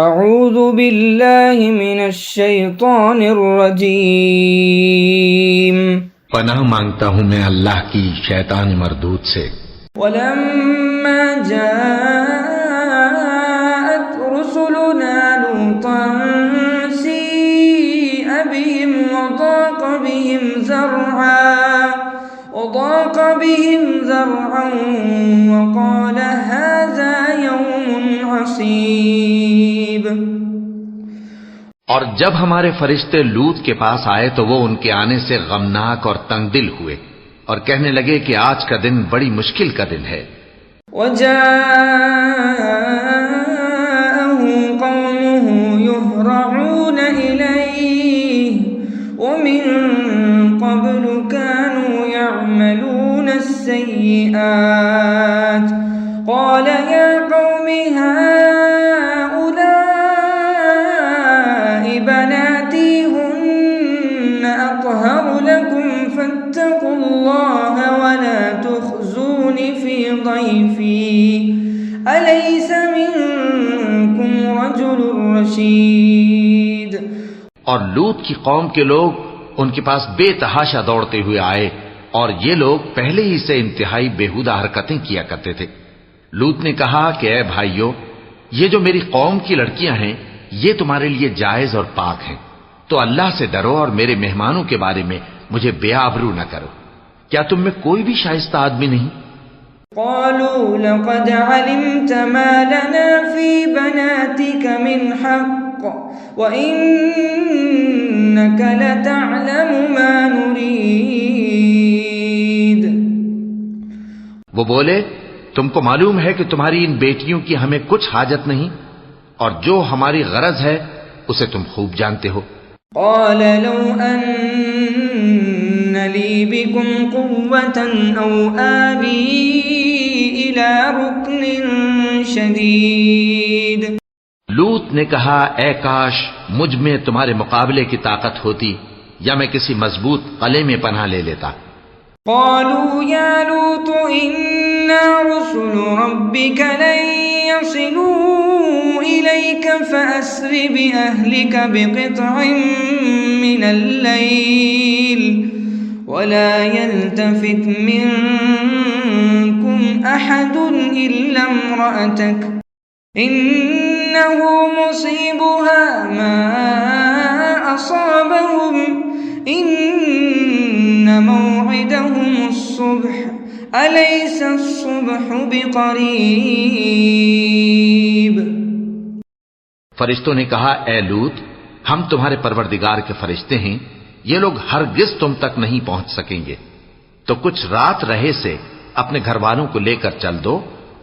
اعوذ باللہ من الشیطان الرجیم پناہ مانگتا ہوں میں اللہ کی شیطان مردود سے۔ ولما جاءت رسلنا لوطا سیء بهم وضاق بهم ذرعا وقال هذا يوم عصیب۔ اور جب ہمارے فرشتے لوط کے پاس آئے تو وہ ان کے آنے سے غمناک اور تنگ دل ہوئے اور کہنے لگے کہ آج کا دن بڑی مشکل کا دن ہے۔ وَجَاءَهُ قَوْمُهُ يُهْرَعُونَ إِلَيْهِ وَمِن قَبْلُ كَانُوا يَعْمَلُونَ السَّيِّئَاتِ قَالَ يَا قَوْمِ هَؤُلَاءِ بَنَاتِي هُنَّ أَطْهَرُ لَكُمْ فَاتَّقُوا اللَّهَ وَلَا تُخْزُونِ فِي ضَيْفِي أَلَيْسَ مِنكُمْ رَجُلٌ رَشِيدٌ۔ اور لوط کی قوم کے لوگ ان کے پاس بے تحاشا دوڑتے ہوئے آئے اور یہ لوگ پہلے ہی سے انتہائی بیہودہ حرکتیں کیا کرتے تھے۔ لوط نے کہا کہ اے بھائیو، یہ جو میری قوم کی لڑکیاں ہیں یہ تمہارے لیے جائز اور پاک ہیں، تو اللہ سے ڈرو اور میرے مہمانوں کے بارے میں مجھے بے آبرو نہ کرو۔ کیا تم میں کوئی بھی شائستہ آدمی نہیں؟ قالوا لقد علمت ما لنا في بناتك من حق وإنك لتعلم ما نريد۔ وہ بولے تم کو معلوم ہے کہ تمہاری ان بیٹیوں کی ہمیں کچھ حاجت نہیں، اور جو ہماری غرض ہے اسے تم خوب جانتے ہو۔ قال لو أن لي بكم قوة أو آوي إلى ركن شديد۔ لوط نے کہا اے کاش مجھ میں تمہارے مقابلے کی طاقت ہوتی یا میں کسی مضبوط قلعے میں پناہ لے لیتا۔ قالوا يا لوط إنا رسل ربك لن يصلوا إليك فأسر بأهلك بقطع من الليل ولا يلتفت منكم أحد إلا امرأتك إنه مصيبها ما أصابهم إن موعدهم الصبح أليس الصبح بقريب۔ فرشتوں نے کہا اے لوط، ہم تمہارے پروردگار کے فرشتے ہیں، یہ لوگ ہرگز تم تک نہیں پہنچ سکیں گے، تو کچھ رات رہے سے اپنے گھر والوں کو لے کر چل دو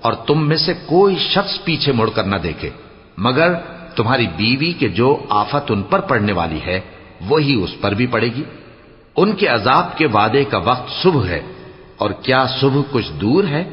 اور تم میں سے کوئی شخص پیچھے مڑ کر نہ دیکھے مگر تمہاری بیوی کے جو آفت ان پر پڑنے والی ہے وہی اس پر بھی پڑے گی۔ ان کے عذاب کے وعدے کا وقت صبح ہے، اور کیا صبح کچھ دور ہے؟